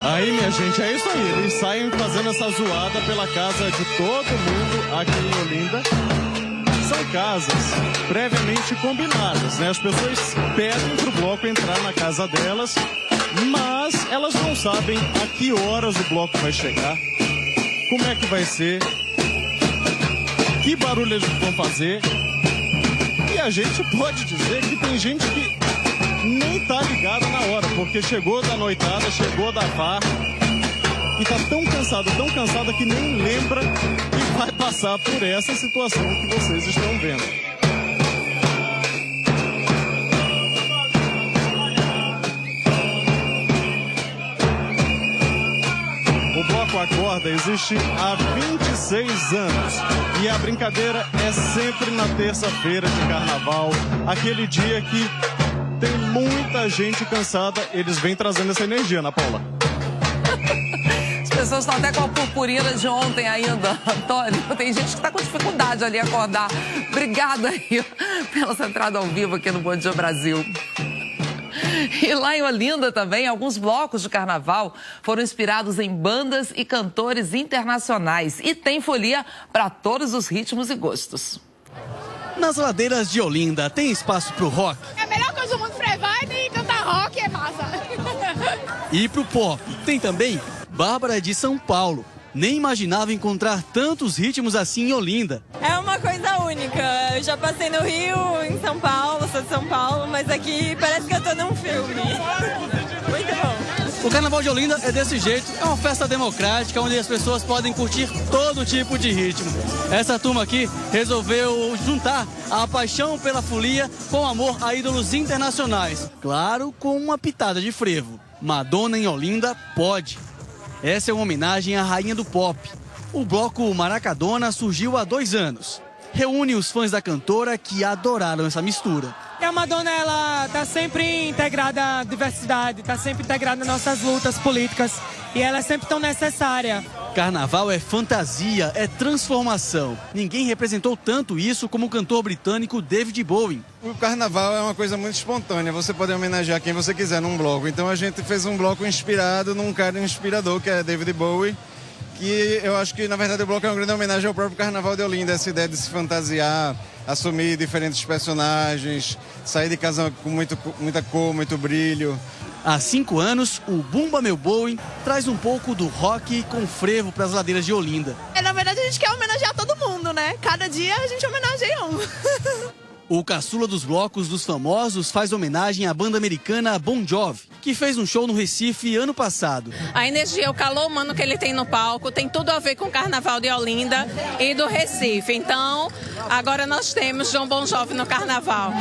Aí, minha gente, é isso aí. Eles saem fazendo essa zoada pela casa de todo mundo aqui em Olinda. São casas previamente combinadas, né? As pessoas pedem pro bloco entrar na casa delas, mas elas não sabem a que horas o bloco vai chegar, como é que vai ser, que barulho eles vão fazer. E a gente pode dizer que tem gente que nem tá ligada na hora, porque chegou da noitada, chegou da farra e tá tão cansada que nem lembra que vai passar por essa situação que vocês estão vendo. O Bloco Acorda existe há 26 anos e a brincadeira é sempre na terça-feira de carnaval, aquele dia que tem muita gente cansada, eles vêm trazendo essa energia, Ana Paula. As pessoas estão até com a purpurina de ontem ainda, Antônio. Tem gente que está com dificuldade ali a acordar. Obrigada aí pela sua entrada ao vivo aqui no Bom Dia Brasil. E lá em Olinda também, alguns blocos de carnaval foram inspirados em bandas e cantores internacionais. E tem folia para todos os ritmos e gostos. Nas ladeiras de Olinda, tem espaço pro rock? É a melhor coisa do mundo, frevar e cantar rock é massa. E pro pop. Tem também Bárbara de São Paulo. Nem imaginava encontrar tantos ritmos assim em Olinda. É uma coisa única. Eu já passei no Rio, em São Paulo, sou de São Paulo, mas aqui parece que eu tô num filme. Muito bom. O Carnaval de Olinda é desse jeito, é uma festa democrática onde as pessoas podem curtir todo tipo de ritmo. Essa turma aqui resolveu juntar a paixão pela folia com amor a ídolos internacionais. Claro, com uma pitada de frevo. Madonna em Olinda pode. Essa é uma homenagem à rainha do pop. O bloco Maracadona surgiu há 2 anos. Reúne os fãs da cantora que adoraram essa mistura. E a Madonna, ela tá sempre integrada à diversidade, tá sempre integrada nas nossas lutas políticas. E ela é sempre tão necessária. Carnaval é fantasia, é transformação. Ninguém representou tanto isso como o cantor britânico David Bowie. O carnaval é uma coisa muito espontânea, você pode homenagear quem você quiser num bloco. Então a gente fez um bloco inspirado num cara inspirador, que é David Bowie. E eu acho que, na verdade, o bloco é uma grande homenagem ao próprio Carnaval de Olinda, essa ideia de se fantasiar, assumir diferentes personagens, sair de casa com muita cor, muito brilho. Há 5 anos, o Bumba Meu Boi traz um pouco do rock com frevo para as ladeiras de Olinda. Na verdade, a gente quer homenagear todo mundo, né? Cada dia a gente homenageia um. O caçula dos blocos dos famosos faz homenagem à banda americana Bon Jovi, que fez um show no Recife ano passado. A energia, o calor humano que ele tem no palco tem tudo a ver com o Carnaval de Olinda e do Recife. Então, agora nós temos João Bon Jovi no Carnaval.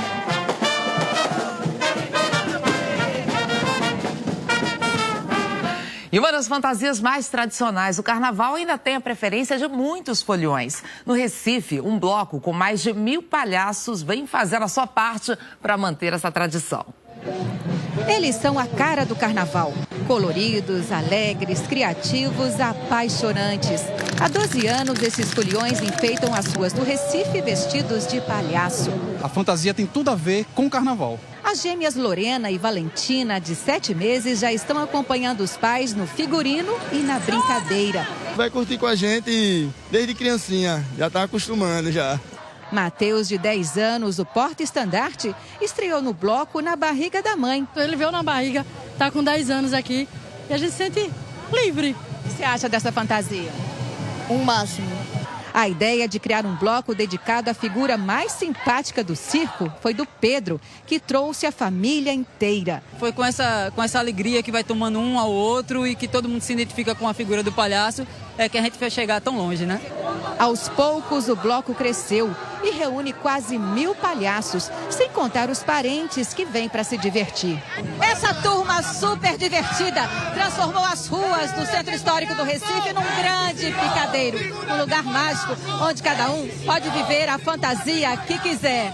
E uma das fantasias mais tradicionais, o carnaval ainda tem a preferência de muitos foliões. No Recife, um bloco com mais de 1000 palhaços vem fazendo a sua parte para manter essa tradição. Eles são a cara do carnaval. Coloridos, alegres, criativos, apaixonantes. Há 12 anos, esses foliões enfeitam as ruas do Recife vestidos de palhaço. A fantasia tem tudo a ver com o carnaval. As gêmeas Lorena e Valentina, de 7 meses, já estão acompanhando os pais no figurino e na brincadeira. Vai curtir com a gente desde criancinha, já está acostumando já. Mateus, de 10 anos, o porta-estandarte, estreou no bloco na barriga da mãe. Ele veio na barriga, está com 10 anos aqui e a gente se sente livre. O que você acha dessa fantasia? Um máximo. A ideia de criar um bloco dedicado à figura mais simpática do circo foi do Pedro, que trouxe a família inteira. Foi com essa alegria que vai tomando um ao outro e que todo mundo se identifica com a figura do palhaço, que a gente vai chegar tão longe, né? Aos poucos, o bloco cresceu e reúne quase 1000 palhaços, sem contar os parentes que vêm para se divertir. Essa turma super divertida transformou as ruas do Centro Histórico do Recife num grande picadeiro, um lugar mágico onde cada um pode viver a fantasia que quiser.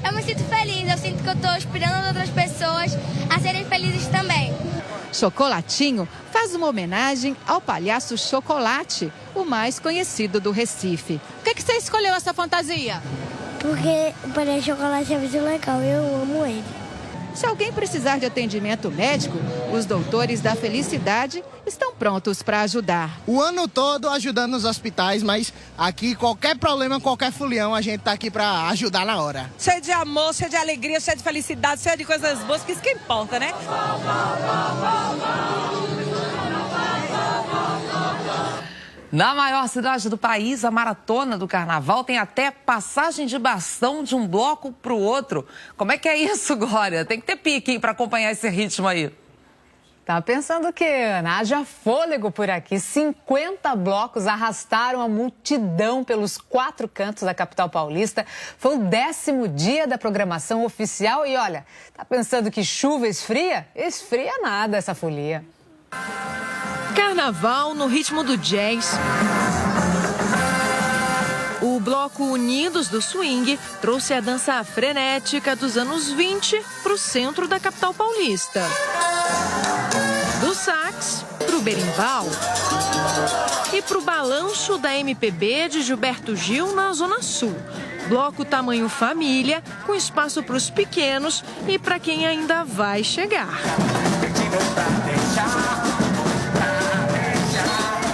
Eu me sinto feliz, eu sinto que eu estou inspirando outras pessoas a serem felizes também. Chocolatinho faz uma homenagem ao palhaço Chocolate, o mais conhecido do Recife. Por que você escolheu essa fantasia? Porque o palhaço Chocolate é muito legal, eu amo ele. Se alguém precisar de atendimento médico, os doutores da Felicidade estão prontos para ajudar. O ano todo ajudando nos hospitais, mas aqui qualquer problema, qualquer folião, a gente tá aqui para ajudar na hora. Cheio de amor, cheio de alegria, cheio de felicidade, cheio de coisas boas, que isso que importa, né? Na maior cidade do país, a maratona do carnaval tem até passagem de bastão de um bloco para o outro. Como é que é isso, Glória? Tem que ter pique para acompanhar esse ritmo aí. Tá pensando o quê, Ana? Haja fôlego por aqui. 50 blocos arrastaram a multidão pelos 4 cantos da capital paulista. Foi o 10º dia da programação oficial e olha, tá pensando que chuva esfria? Esfria nada essa folia. Carnaval no ritmo do jazz. O bloco Unidos do Swing trouxe a dança frenética dos anos 20 para o centro da capital paulista. Do sax para o berimbau e para o balanço da MPB de Gilberto Gil na Zona Sul. Bloco tamanho família, com espaço para os pequenos e para quem ainda vai chegar.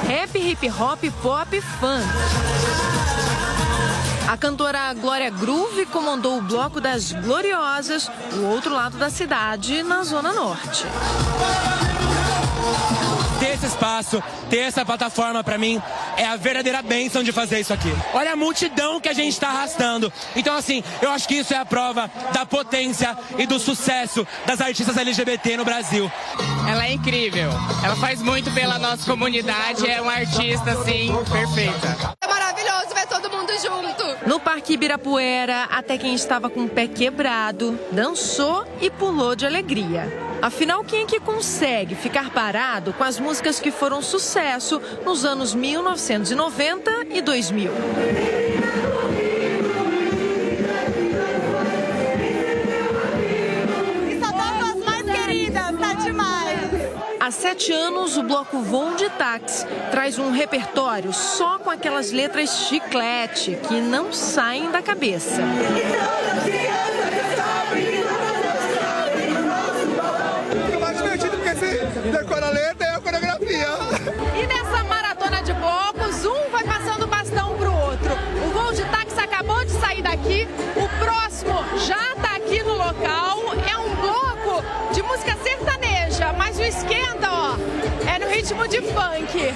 Rap, hip hop, pop, funk. A cantora Glória Groove comandou o bloco das Gloriosas, do outro lado da cidade, na Zona Norte. Ter esse espaço, ter essa plataforma, pra mim, é a verdadeira bênção de fazer isso aqui. Olha a multidão que a gente tá arrastando. Então, assim, eu acho que isso é a prova da potência e do sucesso das artistas LGBT no Brasil. Ela é incrível. Ela faz muito pela nossa comunidade. É uma artista, assim, perfeita. É maravilhoso ver todo mundo junto. No Parque Ibirapuera, até quem estava com o pé quebrado, dançou e pulou de alegria. Afinal, quem é que consegue ficar parado com as músicas que foram sucesso nos anos 1990 e 2000? E só tava as mais queridas, tá demais. Há 7 anos, o bloco Voo de Táxi traz um repertório só com aquelas letras chiclete que não saem da cabeça. Decora a letra e a coreografia. E nessa maratona de blocos, um vai passando o bastão pro outro. O Voo de Táxi acabou de sair daqui, o próximo já tá aqui no local. É um bloco de música sertaneja, mas o esquenta, ó, é no ritmo de funk.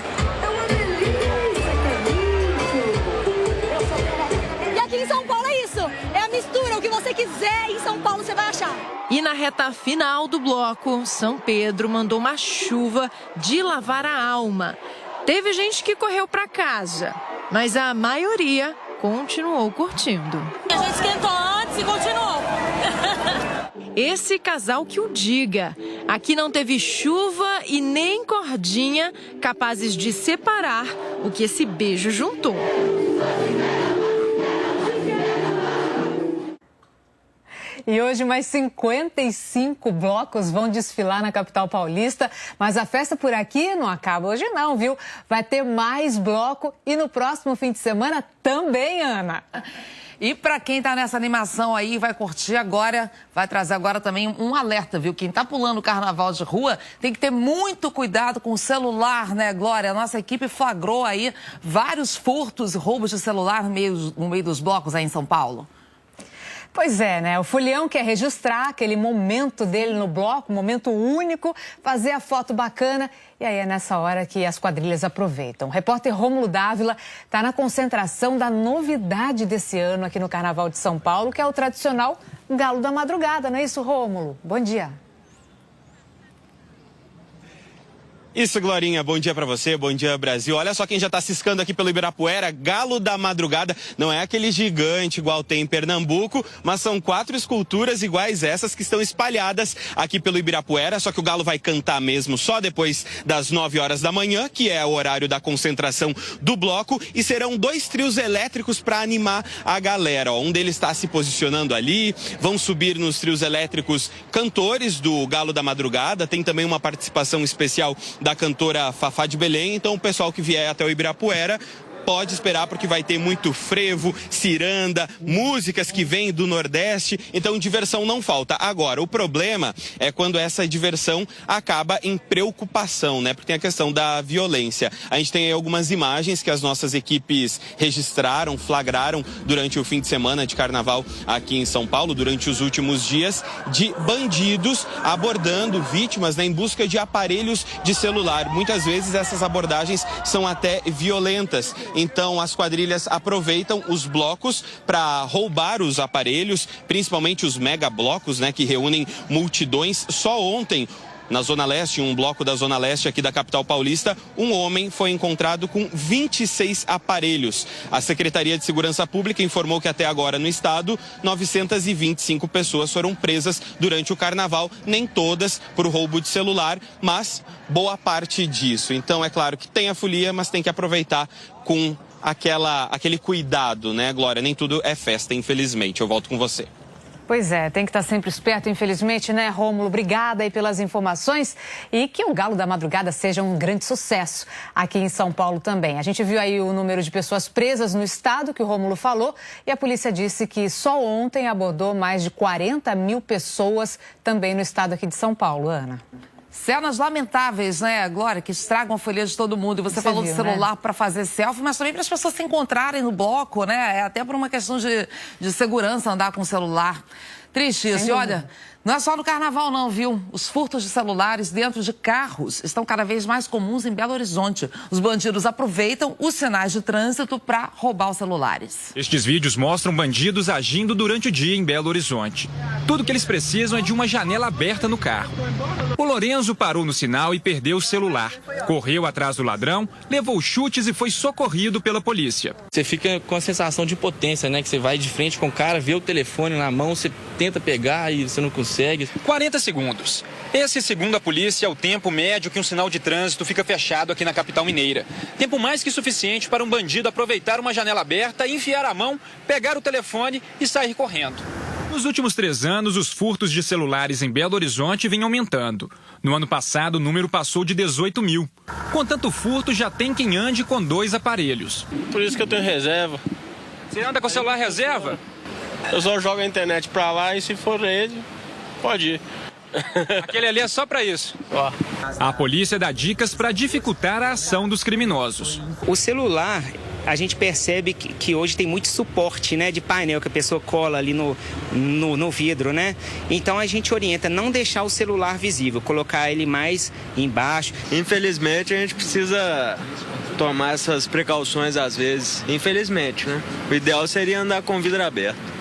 E aqui em São Paulo é isso, é a mistura, o que você quiser em São Paulo você vai achar. E na reta final do bloco, São Pedro mandou uma chuva de lavar a alma. Teve gente que correu para casa, mas a maioria continuou curtindo. A gente esquentou antes e continuou. Esse casal que o diga. Aqui não teve chuva e nem cordinha capazes de separar o que esse beijo juntou. E hoje mais 55 blocos vão desfilar na capital paulista, mas a festa por aqui não acaba hoje não, viu? Vai ter mais bloco e no próximo fim de semana também, Ana. E para quem tá nessa animação aí, vai curtir agora, vai trazer agora também um alerta, viu? Quem tá pulando o carnaval de rua tem que ter muito cuidado com o celular, né, Glória? A nossa equipe flagrou aí vários furtos e roubos de celular no meio dos blocos aí em São Paulo. Pois é, né? O folião quer registrar aquele momento dele no bloco, um momento único, fazer a foto bacana. E aí é nessa hora que as quadrilhas aproveitam. O repórter Rômulo Dávila está na concentração da novidade desse ano aqui no Carnaval de São Paulo, que é o tradicional Galo da Madrugada, não é isso, Rômulo? Bom dia. Isso, Glorinha. Bom dia pra você, bom dia, Brasil. Olha só quem já tá ciscando aqui pelo Ibirapuera, Galo da Madrugada. Não é aquele gigante igual tem em Pernambuco, mas são 4 esculturas iguais essas que estão espalhadas aqui pelo Ibirapuera. Só que o Galo vai cantar mesmo só depois das 9 horas da manhã, que é o horário da concentração do bloco. E serão 2 trios elétricos para animar a galera. Um deles está se posicionando ali. Vão subir nos trios elétricos cantores do Galo da Madrugada. Tem também uma participação especial da cantora Fafá de Belém. Então o pessoal que vier até o Ibirapuera pode esperar porque vai ter muito frevo, ciranda, músicas que vêm do Nordeste, então diversão não falta. Agora, o problema é quando essa diversão acaba em preocupação, né? Porque tem a questão da violência. A gente tem aí algumas imagens que as nossas equipes registraram, flagraram durante o fim de semana de carnaval aqui em São Paulo, durante os últimos dias, de bandidos abordando vítimas, né, em busca de aparelhos de celular. Muitas vezes essas abordagens são até violentas. Então as quadrilhas aproveitam os blocos para roubar os aparelhos, principalmente os megablocos, né, que reúnem multidões. Só ontem, na Zona Leste, um bloco da Zona Leste aqui da capital paulista, um homem foi encontrado com 26 aparelhos. A Secretaria de Segurança Pública informou que até agora no estado, 925 pessoas foram presas durante o carnaval, nem todas por roubo de celular, mas boa parte disso. Então é claro que tem a folia, mas tem que aproveitar com aquele cuidado, né, Glória? Nem tudo é festa, infelizmente. Eu volto com você. Pois é, tem que estar sempre esperto, infelizmente, né, Rômulo? Obrigada aí pelas informações e que o Galo da Madrugada seja um grande sucesso aqui em São Paulo também. A gente viu aí o número de pessoas presas no estado, que o Rômulo falou, e a polícia disse que só ontem abordou mais de 40 mil pessoas também no estado aqui de São Paulo, Ana. Cenas lamentáveis, né, Glória, que estragam a folha de todo mundo. E você falou do celular, né, para fazer selfie, mas também para as pessoas se encontrarem no bloco, né? É até por uma questão de segurança andar com o celular. Triste isso. E olha, não é só no carnaval não, viu? Os furtos de celulares dentro de carros estão cada vez mais comuns em Belo Horizonte. Os bandidos aproveitam os sinais de trânsito para roubar os celulares. Estes vídeos mostram bandidos agindo durante o dia em Belo Horizonte. Tudo que eles precisam é de uma janela aberta no carro. O Lorenzo parou no sinal e perdeu o celular. Correu atrás do ladrão, levou chutes e foi socorrido pela polícia. Você fica com a sensação de impotência, né? Que você vai de frente com o cara, vê o telefone na mão, você tenta pegar e você não consegue. 40 segundos. Esse, segundo a polícia, é o tempo médio que um sinal de trânsito fica fechado aqui na capital mineira. Tempo mais que suficiente para um bandido aproveitar uma janela aberta, enfiar a mão, pegar o telefone e sair correndo. Nos últimos 3 anos, os furtos de celulares em Belo Horizonte vêm aumentando. No ano passado, o número passou de 18 mil. Com tanto furto, já tem quem ande com 2 aparelhos. Por isso que eu tenho reserva. Você anda com o celular reserva? Eu só jogo a internet pra lá e se for ele, pode ir. Aquele ali é só pra isso. Ó. A polícia dá dicas para dificultar a ação dos criminosos. O celular, a gente percebe que hoje tem muito suporte, né, de painel que a pessoa cola ali no vidro, né? Então a gente orienta não deixar o celular visível, colocar ele mais embaixo. Infelizmente a gente precisa tomar essas precauções às vezes, infelizmente, né? O ideal seria andar com o vidro aberto.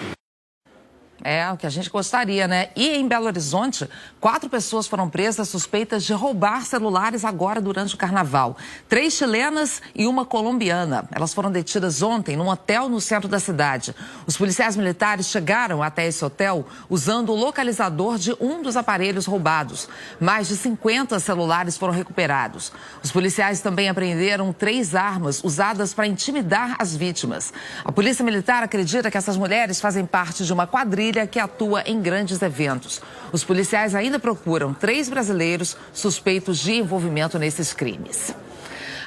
É, o que a gente gostaria, né? E em Belo Horizonte, 4 pessoas foram presas suspeitas de roubar celulares agora durante o carnaval. 3 chilenas e uma colombiana. Elas foram detidas ontem num hotel no centro da cidade. Os policiais militares chegaram até esse hotel usando o localizador de um dos aparelhos roubados. Mais de 50 celulares foram recuperados. Os policiais também apreenderam 3 armas usadas para intimidar as vítimas. A polícia militar acredita que essas mulheres fazem parte de uma quadrilha que atua em grandes eventos. Os policiais ainda procuram 3 brasileiros suspeitos de envolvimento nesses crimes.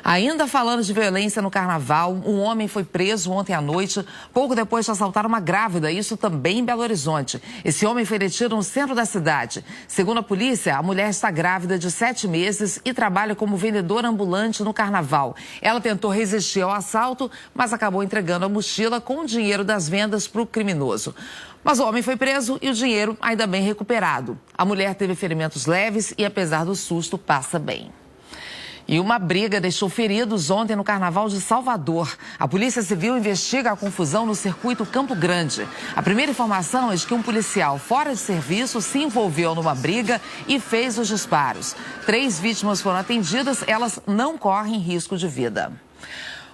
Ainda falando de violência no carnaval, um homem foi preso ontem à noite, pouco depois de assaltar uma grávida, isso também em Belo Horizonte. Esse homem foi detido no centro da cidade. Segundo a polícia, a mulher está grávida de 7 meses e trabalha como vendedora ambulante no carnaval. Ela tentou resistir ao assalto, mas acabou entregando a mochila com o dinheiro das vendas para o criminoso. Mas o homem foi preso e o dinheiro ainda bem recuperado. A mulher teve ferimentos leves e, apesar do susto, passa bem. E uma briga deixou feridos ontem no Carnaval de Salvador. A Polícia Civil investiga a confusão no circuito Campo Grande. A primeira informação é de que um policial fora de serviço se envolveu numa briga e fez os disparos. 3 vítimas foram atendidas, elas não correm risco de vida.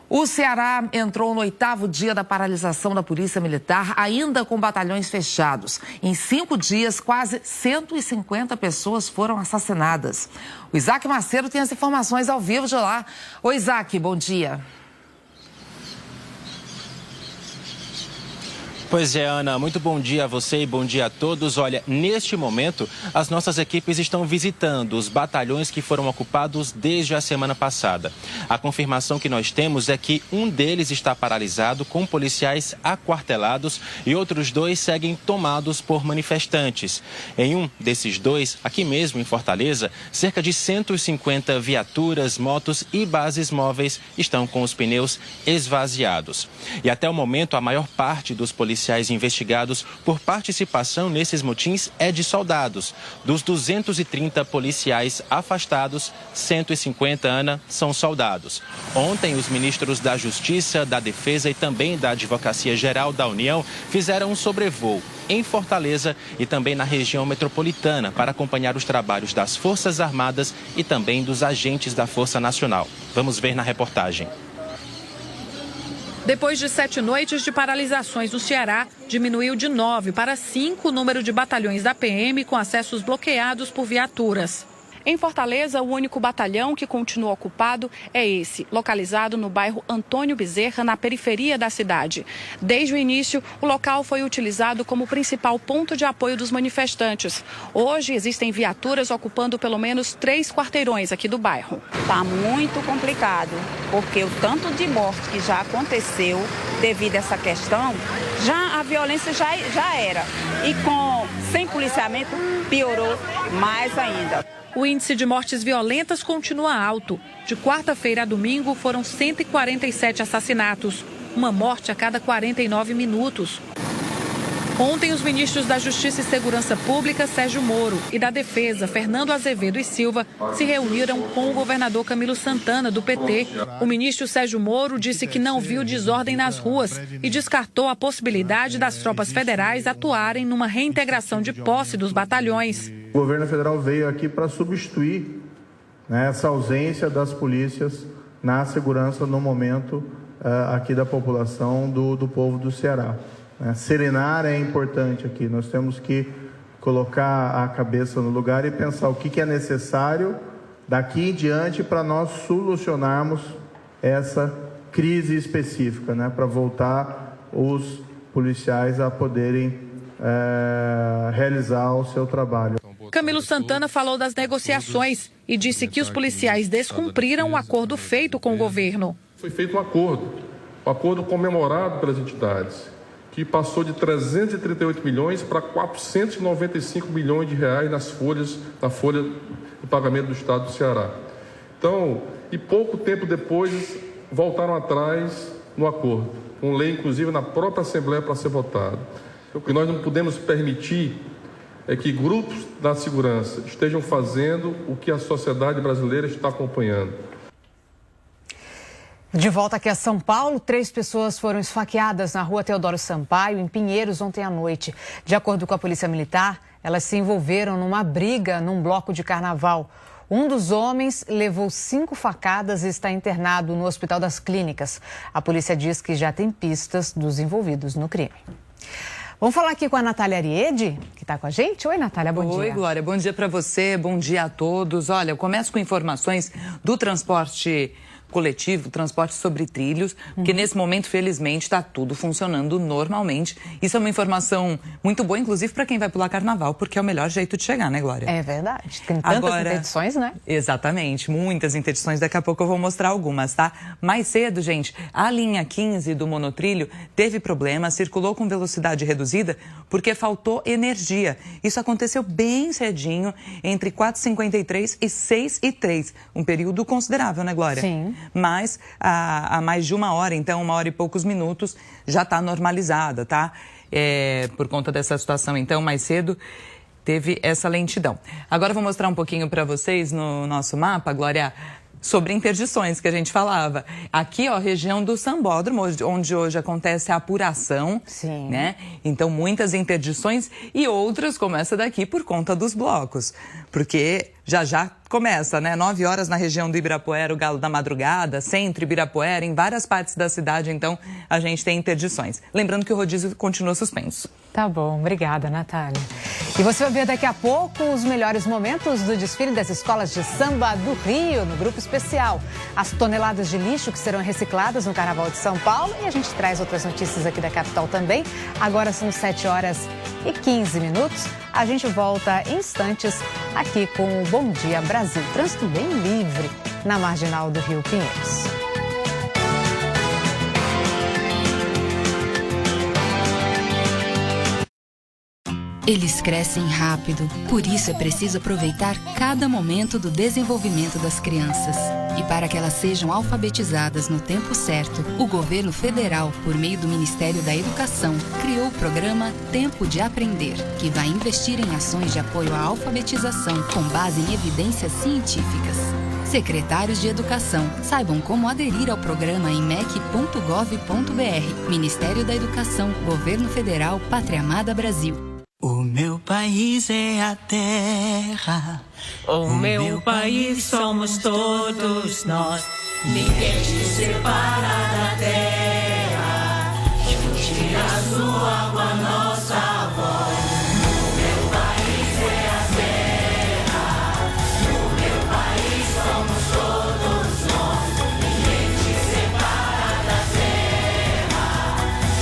O Ceará entrou no 8º dia da paralisação da Polícia Militar, ainda com batalhões fechados. Em 5 dias, quase 150 pessoas foram assassinadas. O Isaac Macedo tem as informações ao vivo de lá. Oi, Isaac, bom dia. Pois é, Ana, muito bom dia a você e bom dia a todos. Olha, neste momento, as nossas equipes estão visitando os batalhões que foram ocupados desde a semana passada. A confirmação que nós temos é que um deles está paralisado, com policiais aquartelados, e outros 2 seguem tomados por manifestantes. Em um desses 2, aqui mesmo em Fortaleza, cerca de 150 viaturas, motos e bases móveis estão com os pneus esvaziados. E até o momento, a maior parte dos policiais investigados por participação nesses motins é de soldados. Dos 230 policiais afastados, 150, Ana, são soldados. Ontem, os ministros da Justiça, da Defesa e também da Advocacia Geral da União fizeram um sobrevoo em Fortaleza e também na região metropolitana para acompanhar os trabalhos das Forças Armadas e também dos agentes da Força Nacional. Vamos ver na reportagem. Depois de 7 noites de paralisações no Ceará, diminuiu de 9 para 5 o número de batalhões da PM com acessos bloqueados por viaturas. Em Fortaleza, o único batalhão que continua ocupado é esse, localizado no bairro Antônio Bezerra, na periferia da cidade. Desde o início, o local foi utilizado como principal ponto de apoio dos manifestantes. Hoje, existem viaturas ocupando pelo menos 3 quarteirões aqui do bairro. Está muito complicado, porque o tanto de morte que já aconteceu devido a essa questão, já a violência já era. E sem policiamento, piorou mais ainda. O índice de mortes violentas continua alto. De quarta-feira a domingo foram 147 assassinatos, uma morte a cada 49 minutos. Ontem, os ministros da Justiça e Segurança Pública, Sérgio Moro, e da Defesa, Fernando Azevedo e Silva, se reuniram com o governador Camilo Santana, do PT. O ministro Sérgio Moro disse que não viu desordem nas ruas e descartou a possibilidade das tropas federais atuarem numa reintegração de posse dos batalhões. O governo federal veio aqui para substituir, essa ausência das polícias na segurança no momento aqui da população do povo do Ceará. Serenar é importante aqui, nós temos que colocar a cabeça no lugar e pensar o que é necessário daqui em diante para nós solucionarmos essa crise específica, para voltar os policiais a poderem realizar o seu trabalho. Camilo Santana falou das negociações e disse que os policiais descumpriram o acordo feito com o governo. Foi feito um acordo comemorado pelas entidades, que passou de 338 milhões para 495 milhões de reais na folha de pagamento do Estado do Ceará. Então, e pouco tempo depois, voltaram atrás no acordo, com lei, inclusive, na própria Assembleia para ser votado. O que nós não podemos permitir é que grupos da segurança estejam fazendo o que a sociedade brasileira está acompanhando. De volta aqui a São Paulo, 3 pessoas foram esfaqueadas na rua Teodoro Sampaio, em Pinheiros, ontem à noite. De acordo com a Polícia Militar, elas se envolveram numa briga num bloco de carnaval. Um dos homens levou 5 facadas e está internado no Hospital das Clínicas. A polícia diz que já tem pistas dos envolvidos no crime. Vamos falar aqui com a Natália Ariede, que está com a gente. Oi, Natália, bom dia. Oi, Glória, bom dia para você, bom dia a todos. Olha, eu começo com informações do transporte coletivo, transporte sobre trilhos, porque nesse momento, felizmente, está tudo funcionando normalmente. Isso é uma informação muito boa, inclusive para quem vai pular carnaval, porque é o melhor jeito de chegar, né, Glória? É verdade. Tem tantas interdições, né? Exatamente, muitas interdições. Daqui a pouco eu vou mostrar algumas, tá? Mais cedo, gente, a linha 15 do monotrilho teve problema, circulou com velocidade reduzida porque faltou energia. Isso aconteceu bem cedinho, entre 4h53 e 6h03. Um período considerável, né, Glória? Sim. Mas há mais de 1 hora, então 1 hora e poucos minutos, já está normalizada, tá? Por conta dessa situação, então, mais cedo teve essa lentidão. Agora eu vou mostrar um pouquinho para vocês no nosso mapa, Glória, sobre interdições que a gente falava. Aqui, ó, região do Sambódromo, onde hoje acontece a apuração. Sim. Né? Então, muitas interdições e outras como essa daqui por conta dos blocos. Porque Já começa, né? 9 horas na região do Ibirapuera, o Galo da Madrugada, Centro, Ibirapuera, em várias partes da cidade, então a gente tem interdições. Lembrando que o rodízio continua suspenso. Tá bom, obrigada, Natália. E você vai ver daqui a pouco os melhores momentos do desfile das escolas de samba do Rio, no grupo especial. As toneladas de lixo que serão recicladas no Carnaval de São Paulo, e a gente traz outras notícias aqui da capital também. Agora são 7h15. A gente volta em instantes aqui com o Bom Dia Brasil. Trânsito bem livre na marginal do Rio Pinheiros. Eles crescem rápido, por isso é preciso aproveitar cada momento do desenvolvimento das crianças. E para que elas sejam alfabetizadas no tempo certo, o governo federal, por meio do Ministério da Educação, criou o programa Tempo de Aprender, que vai investir em ações de apoio à alfabetização com base em evidências científicas. Secretários de Educação, saibam como aderir ao programa em mec.gov.br. Ministério da Educação, Governo Federal, Pátria Amada Brasil. O meu país é a terra. O meu país somos todos nós. Ninguém te separa da terra. Junte a sua água, nossa voz. O meu país é a terra. O meu país somos todos nós. Ninguém te separa da terra.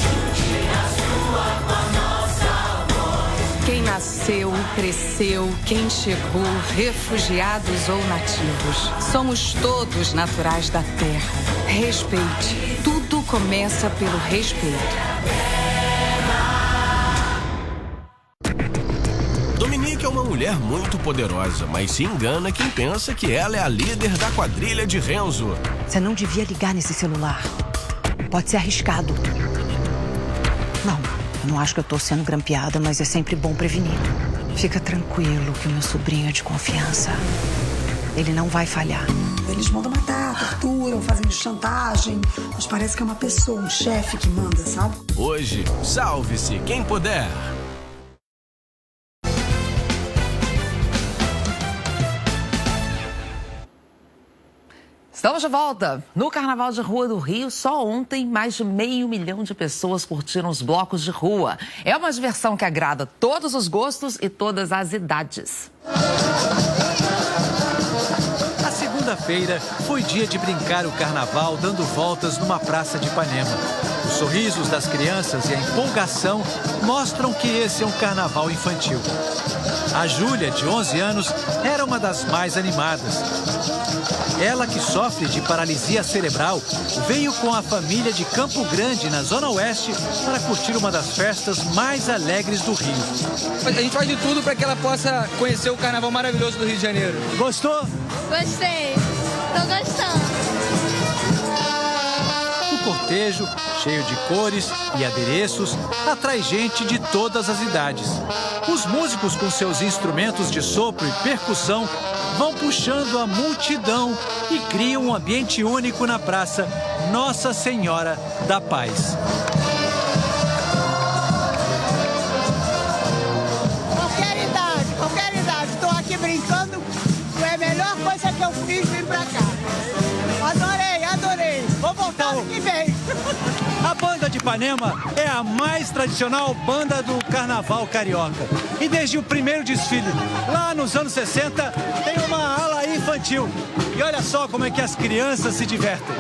Junte a sua água, nossa voz. Quem nasceu, cresceu, quem chegou, refugiados ou nativos. Somos todos naturais da terra. Respeite. Tudo começa pelo respeito. Dominique é uma mulher muito poderosa, mas se engana quem pensa que ela é a líder da quadrilha de Renzo. Você não devia ligar nesse celular. Pode ser arriscado. Não acho que eu tô sendo grampeada, mas é sempre bom prevenir. Fica tranquilo que o meu sobrinho é de confiança. Ele não vai falhar. Eles mandam matar, torturam, fazem chantagem. Mas parece que é uma pessoa, um chefe que manda, sabe? Hoje, salve-se quem puder. Estamos de volta. No Carnaval de Rua do Rio, só ontem, mais de 500 mil de pessoas curtiram os blocos de rua. É uma diversão que agrada todos os gostos e todas as idades. A segunda-feira foi dia de brincar o carnaval dando voltas numa praça de Ipanema. Os sorrisos das crianças e a empolgação mostram que esse é um carnaval infantil. A Júlia, de 11 anos, era uma das mais animadas. Ela, que sofre de paralisia cerebral, veio com a família de Campo Grande, na Zona Oeste, para curtir uma das festas mais alegres do Rio. A gente faz de tudo para que ela possa conhecer o carnaval maravilhoso do Rio de Janeiro. Gostou? Gostei. Tô gostando. O cortejo, cheio de cores e adereços, atrai gente de todas as idades. Os músicos, com seus instrumentos de sopro e percussão, vão puxando a multidão e criam um ambiente único na praça Nossa Senhora da Paz. Qualquer idade. Estou aqui brincando, foi a melhor coisa que eu fiz vir pra cá. Adorei. Vou voltar ano que vem. A banda de Ipanema é a mais tradicional banda do carnaval carioca. E desde o primeiro desfile, lá nos anos 60, tem uma ala infantil. E olha só como é que as crianças se divertem.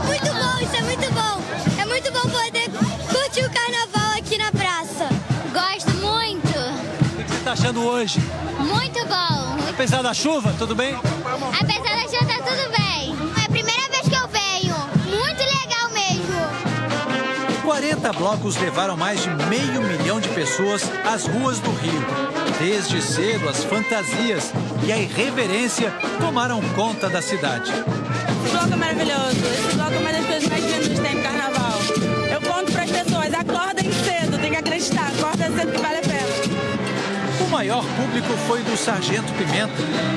Muito bom, isso é muito bom. É muito bom poder curtir o carnaval aqui na praça. Gosto muito. O que você está achando hoje? Muito bom. Apesar da chuva, tudo bem? Apesar da chuva, tá tudo bem. É a primeira vez que eu venho. Muito legal mesmo. 40 blocos levaram mais de 500 mil de pessoas às ruas do Rio. Desde cedo, as fantasias e a irreverência tomaram conta da cidade. Esse bloco é maravilhoso. Esse bloco é uma das coisas mais lindas que tem no carnaval. Eu conto para as pessoas, acordem cedo, tem que acreditar. Acorda cedo que vale a pena. O maior público foi do Sargento Pimenta,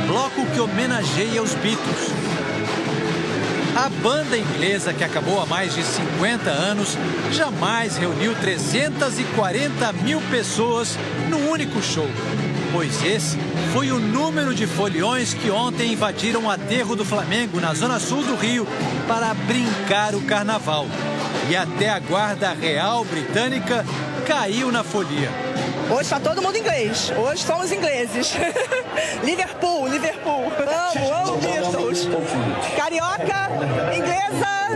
bloco que homenageia os Beatles. A banda inglesa, que acabou há mais de 50 anos, jamais reuniu 340 mil pessoas num único show. Pois esse foi o número de foliões que ontem invadiram o aterro do Flamengo, na zona sul do Rio, para brincar o carnaval. E até a Guarda Real Britânica caiu na folia. Hoje está todo mundo inglês. Hoje somos ingleses. Liverpool. Amo Beatles. Carioca, inglesa,